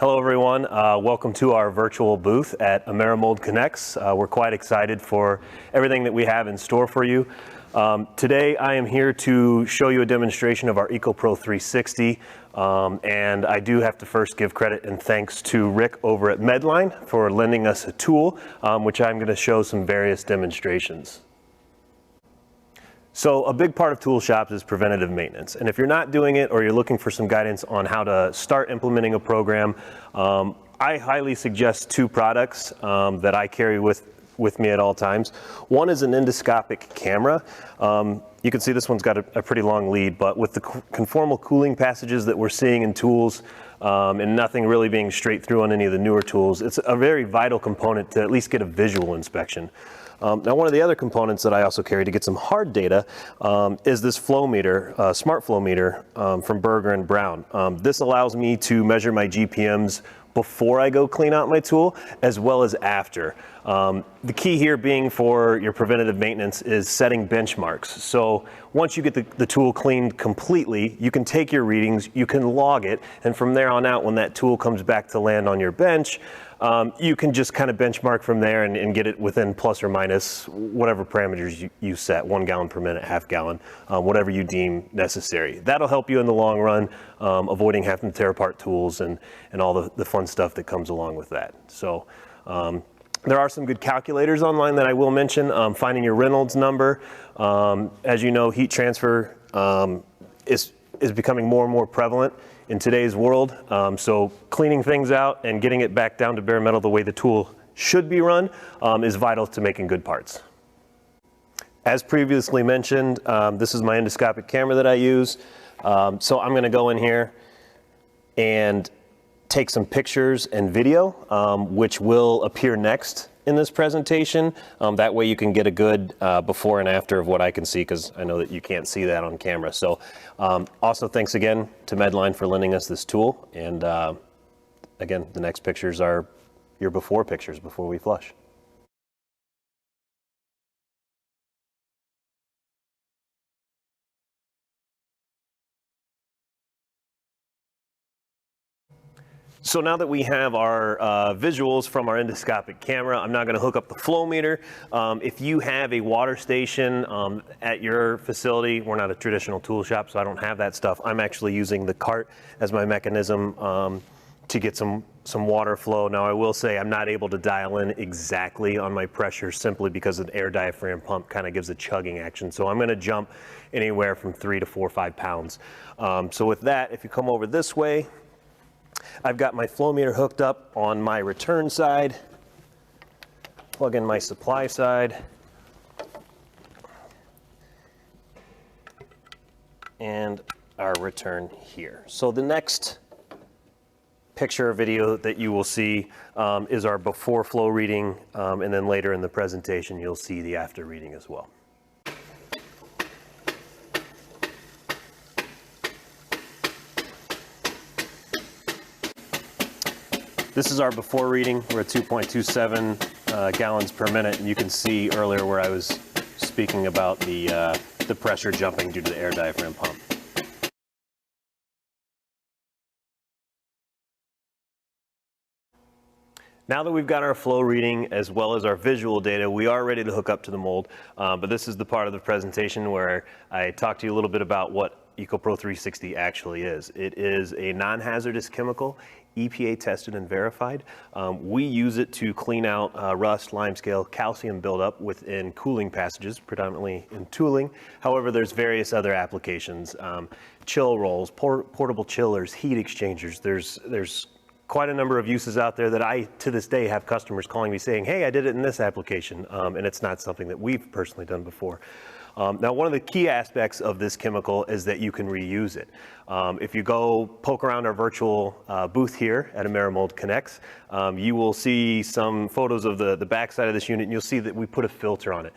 Hello everyone, welcome to our virtual booth at Amerimold Connects. We're quite excited for everything that we have in store for you. Today I am here to show you a demonstration of our EcoPro 360, and I do have to first give credit and thanks to Rick over at Medline for lending us a tool, which I'm going to show some various demonstrations. So a big part of tool shops is preventative maintenance. And if you're not doing it or you're looking for some guidance on how to start implementing a program, I highly suggest two products that I carry with me at all times. One is an endoscopic camera. You can see this one's got a pretty long lead, but with the conformal cooling passages that we're seeing in tools and nothing really being straight through on any of the newer tools, it's a very vital component to at least get a visual inspection. Now, one of the other components that I also carry to get some hard data is this flow meter, smart flow meter from Berger and Brown. This allows me to measure my GPMs before I go clean out my tool, as well as after. The key here being for your preventative maintenance is setting benchmarks. So once you get the tool cleaned completely, you can take your readings, you can log it, and from there on out, when that tool comes back to land on your bench, you can just kind of benchmark from there and get it within plus or minus whatever parameters you set, 1 gallon per minute, half gallon, whatever you deem necessary. That'll help you in the long run, avoiding having to tear apart tools and all the fun stuff that comes along with that. So there are some good calculators online that I will mention. Finding your Reynolds number. As you know, heat transfer is becoming more and more prevalent in today's world. So cleaning things out and getting it back down to bare metal the way the tool should be run is vital to making good parts. As previously mentioned, this is my endoscopic camera that I use. So I'm gonna go in here and take some pictures and video, which will appear next in this presentation. That way you can get a good before and after of what I can see, because I know that you can't see that on camera. So also thanks again to Medline for lending us this tool. And again, the next pictures are your before pictures before we flush. So now that we have our visuals from our endoscopic camera, I'm now going to hook up the flow meter. If you have a water station at your facility, we're not a traditional tool shop, so I don't have that stuff. I'm actually using the cart as my mechanism to get some water flow. Now I will say I'm not able to dial in exactly on my pressure simply because an air diaphragm pump kind of gives a chugging action. So I'm going to jump anywhere from 3 to 4 or 5 pounds. So with that, if you come over this way, I've got my flow meter hooked up on my return side, plug in my supply side, and our return here. So the next picture or video that you will see is our before flow reading, and then later in the presentation you'll see the after reading as well. This is our before reading. We're at 2.27 gallons per minute, and you can see earlier where I was speaking about the pressure jumping due to the air diaphragm pump. Now that we've got our flow reading as well as our visual data, we are ready to hook up to the mold, but this is the part of the presentation where I talk to you a little bit about what EcoPro 360 actually is. It is a non-hazardous chemical, EPA tested and verified. We use it to clean out rust, limescale, calcium buildup within cooling passages, predominantly in tooling. However, there's various other applications, chill rolls, portable chillers, heat exchangers. There's quite a number of uses out there that I, to this day, have customers calling me saying, hey, I did it in this application, and it's not something that we've personally done before. Now, one of the key aspects of this chemical is that you can reuse it. If you go poke around our virtual booth here at Amerimold Connects, you will see some photos of the backside of this unit, and you'll see that we put a filter on it.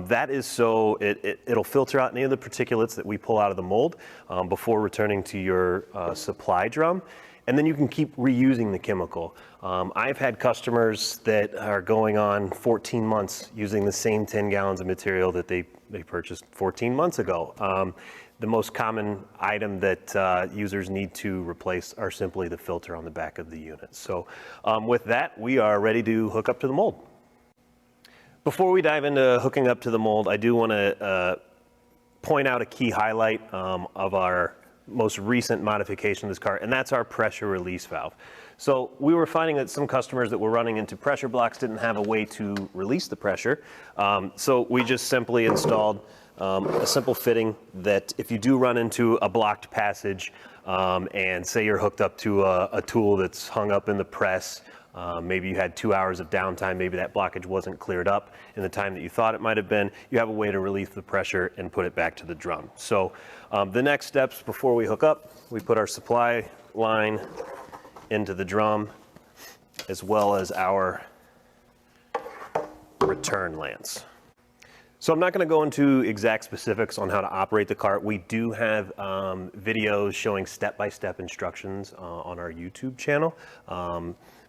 That is so it'll filter out any of the particulates that we pull out of the mold before returning to your supply drum. And then you can keep reusing the chemical. I've had customers that are going on 14 months using the same 10 gallons of material that they purchased 14 months ago. The most common item that users need to replace are simply the filter on the back of the unit. So with that, we are ready to hook up to the mold. Before we dive into hooking up to the mold, I do want to point out a key highlight of our most recent modification of this cart, and that's our pressure release valve. So we were finding that some customers that were running into pressure blocks didn't have a way to release the pressure. So we just simply installed a simple fitting that if you do run into a blocked passage and say you're hooked up to a tool that's hung up in the press, maybe you had 2 hours of downtime, maybe that blockage wasn't cleared up in the time that you thought it might have been, you have a way to relieve the pressure and put it back to the drum. So the next steps before we hook up, we put our supply line into the drum as well as our return lance. So I'm not going to go into exact specifics on how to operate the cart. We do have videos showing step-by-step instructions on our YouTube channel.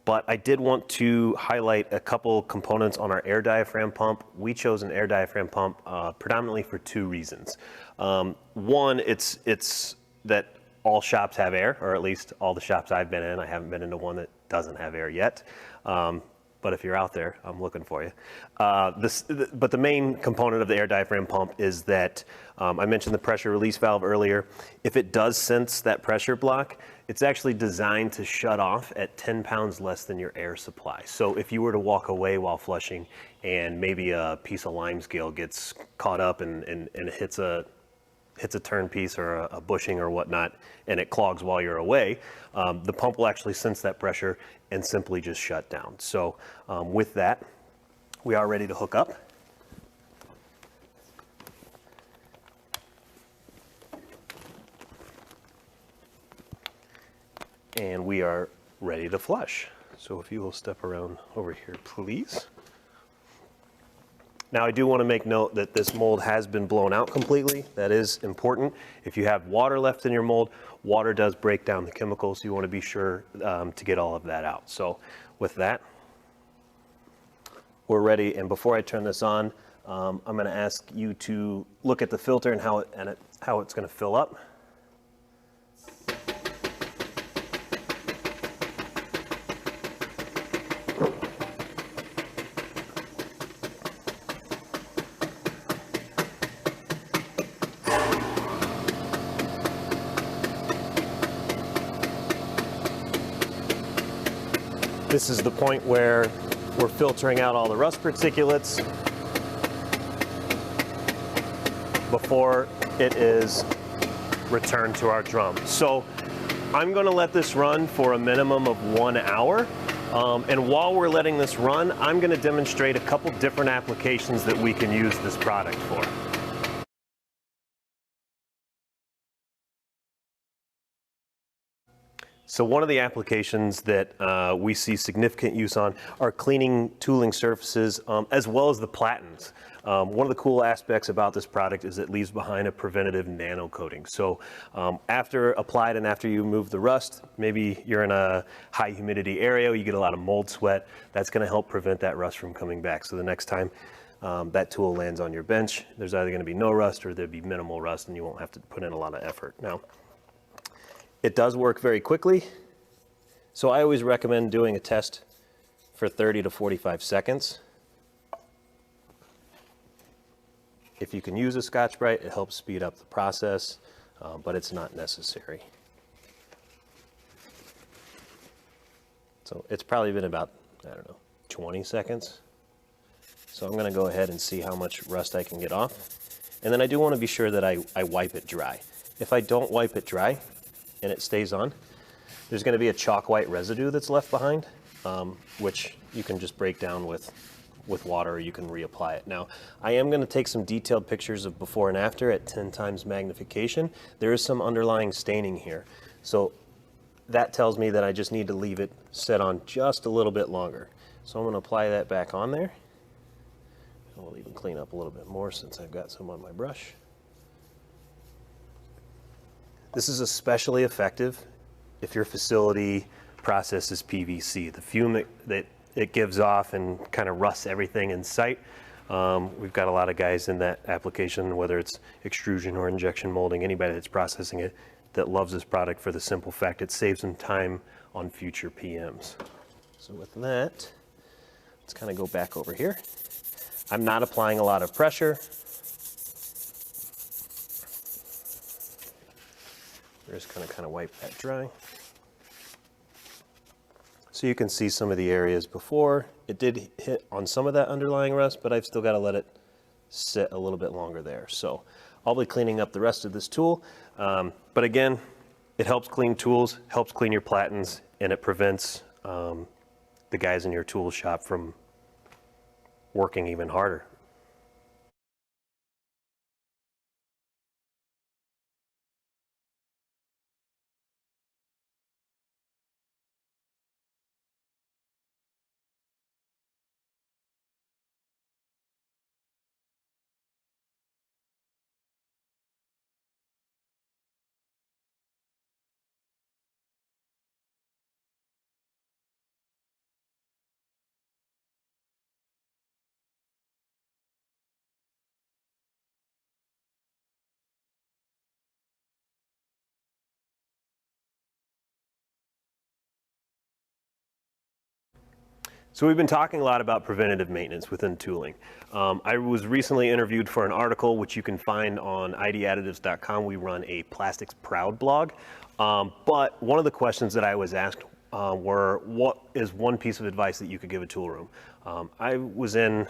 But I did want to highlight a couple components on our air diaphragm pump. We chose an air diaphragm pump predominantly for two reasons. One, it's that all shops have air, or at least all the shops I've been in. I haven't been into one that doesn't have air yet. But if you're out there, I'm looking for you. But the main component of the air diaphragm pump is that I mentioned the pressure release valve earlier. If it does sense that pressure block, it's actually designed to shut off at 10 pounds less than your air supply. So if you were to walk away while flushing and maybe a piece of lime scale gets caught up and hits a turn piece or a bushing or whatnot, and it clogs while you're away, the pump will actually sense that pressure and simply just shut down. So with that, we are ready to hook up. And we are ready to flush. So if you will step around over here, please. Now I do want to make note that this mold has been blown out completely. That is important. If you have water left in your mold, water does break down the chemicals, so you want to be sure to get all of that out. So with that, we're ready. And before I turn this on, I'm going to ask you to look at the filter and how it's going to fill up. This is the point where we're filtering out all the rust particulates before it is returned to our drum. So I'm going to let this run for a minimum of 1 hour. And while we're letting this run, I'm going to demonstrate a couple different applications that we can use this product for. So one of the applications that we see significant use on are cleaning tooling surfaces as well as the platens. One of the cool aspects about this product is it leaves behind a preventative nano coating. So after applied and after you remove the rust, maybe you're in a high humidity area, you get a lot of mold sweat, that's going to help prevent that rust from coming back. So the next time that tool lands on your bench, there's either going to be no rust or there'd be minimal rust and you won't have to put in a lot of effort. Now, it does work very quickly, so I always recommend doing a test for 30 to 45 seconds. If you can use a Scotch-Brite, it helps speed up the process, but it's not necessary. So it's probably been about, I don't know, 20 seconds. So I'm going to go ahead and see how much rust I can get off. And then I do want to be sure that I wipe it dry. If I don't wipe it dry, and it stays on, there's going to be a chalk white residue that's left behind, which you can just break down with water, or you can reapply it. Now, I am going to take some detailed pictures of before and after at 10 times magnification. There is some underlying staining here. So that tells me that I just need to leave it set on just a little bit longer. So I'm going to apply that back on there. I'll even clean up a little bit more since I've got some on my brush. This is especially effective if your facility processes PVC. The fume that it gives off and kind of rusts everything in sight We've got a lot of guys in that application, whether it's extrusion or injection molding, anybody that's processing it that loves this product for the simple fact it saves them time on future PMs. So with that, let's kind of go back over here. I'm not applying a lot of pressure. We're just going to kind of wipe that dry. So you can see some of the areas before. It did hit on some of that underlying rust, but I've still got to let it sit a little bit longer there. So I'll be cleaning up the rest of this tool. But again, it helps clean tools, helps clean your platens, and it prevents the guys in your tool shop from working even harder. So we've been talking a lot about preventative maintenance within tooling. I was recently interviewed for an article which you can find on Additives.com. We run a Plastics Proud blog. But one of the questions that I was asked were, what is one piece of advice that you could give a tool room? I was in,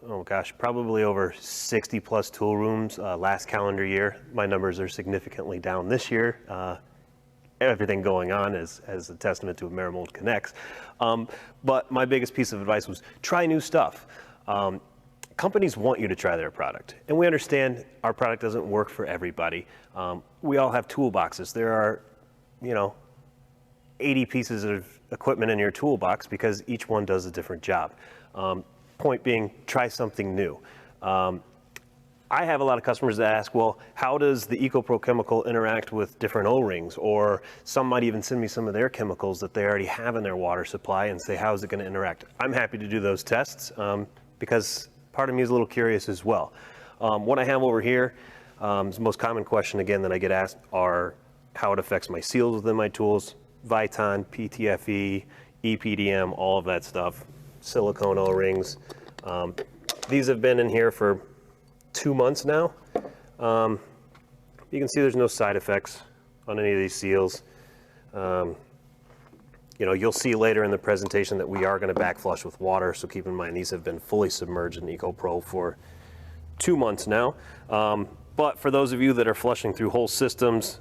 oh gosh, probably over 60 plus tool rooms last calendar year. My numbers are significantly down this year. Everything going on as a testament to Amerimold Connects. But my biggest piece of advice was try new stuff. Companies want you to try their product, and we understand our product doesn't work for everybody. We all have toolboxes. There are, 80 pieces of equipment in your toolbox because each one does a different job. Point being, try something new. I have a lot of customers that ask, well, how does the EcoPro chemical interact with different O-rings? Or some might even send me some of their chemicals that they already have in their water supply and say, how is it going to interact? I'm happy to do those tests because part of me is a little curious as well. What I have over here, is the most common question again that I get asked are how it affects my seals within my tools, Viton, PTFE, EPDM, all of that stuff, silicone O-rings. These have been in here for 2 months now. You can see there's no side effects on any of these seals. You'll see later in the presentation that we are going to back flush with water, so keep in mind these have been fully submerged in EcoPro for 2 months now. But for those of you that are flushing through whole systems,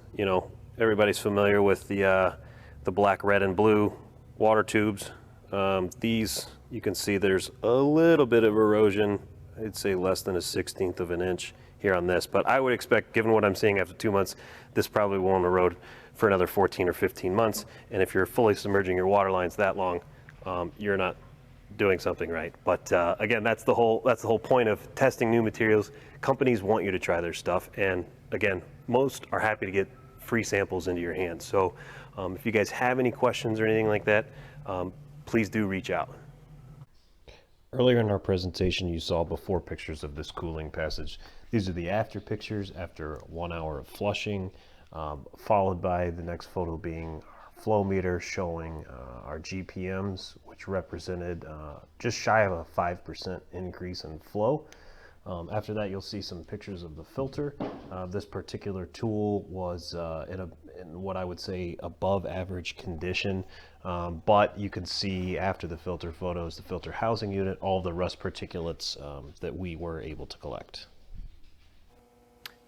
everybody's familiar with the black, red, and blue water tubes. These, you can see there's a little bit of erosion. I'd say less than 1/16 of an inch here on this, but I would expect, given what I'm seeing after 2 months, this probably won't erode for another 14 or 15 months. And if you're fully submerging your water lines that long, you're not doing something right. But again, that's the whole point of testing new materials. Companies want you to try their stuff, and again, most are happy to get free samples into your hands. So if you guys have any questions or anything like that, please do reach out. Earlier in our presentation, you saw before pictures of this cooling passage. These are the after pictures after 1 hour of flushing, followed by the next photo being our flow meter showing our GPMs, which represented just shy of a 5% increase in flow. After that, you'll see some pictures of the filter. This particular tool was in what I would say above average condition, but you can see after the filter photos, the filter housing unit, all the rust particulates that we were able to collect.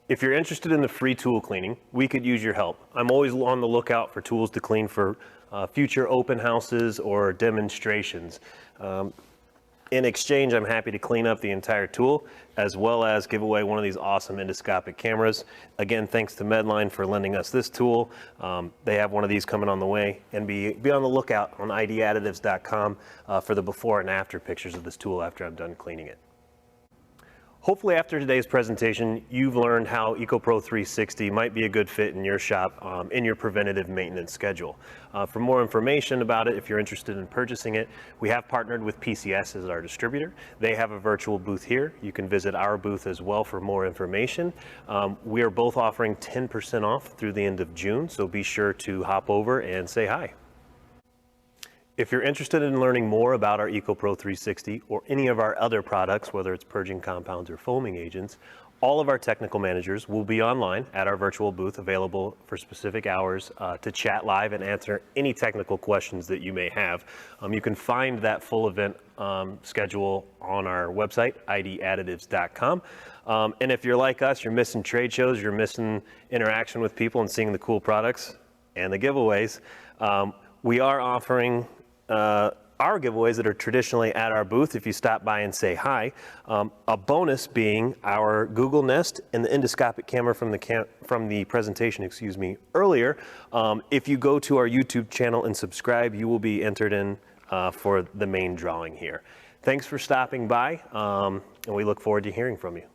If you're interested in the free tool cleaning, we could use your help. I'm always on the lookout for tools to clean for future open houses or demonstrations. In exchange, I'm happy to clean up the entire tool, as well as give away one of these awesome endoscopic cameras. Again, thanks to Medline for lending us this tool. They have one of these coming on the way, and be on the lookout on Additives.com for the before and after pictures of this tool after I'm done cleaning it. Hopefully after today's presentation, you've learned how EcoPro 360 might be a good fit in your shop in your preventative maintenance schedule. For more information about it, if you're interested in purchasing it, we have partnered with PCS as our distributor. They have a virtual booth here. You can visit our booth as well for more information. We are both offering 10% off through the end of June, so be sure to hop over and say hi. If you're interested in learning more about our EcoPro 360 or any of our other products, whether it's purging compounds or foaming agents, all of our technical managers will be online at our virtual booth, available for specific hours to chat live and answer any technical questions that you may have. You can find that full event schedule on our website, idadditives.com. And if you're like us, you're missing trade shows, you're missing interaction with people and seeing the cool products and the giveaways, we are offering our giveaways that are traditionally at our booth if you stop by and say hi. A bonus being our Google Nest and the endoscopic camera from the presentation, earlier. If you go to our YouTube channel and subscribe, you will be entered in for the main drawing here. Thanks for stopping by, and we look forward to hearing from you.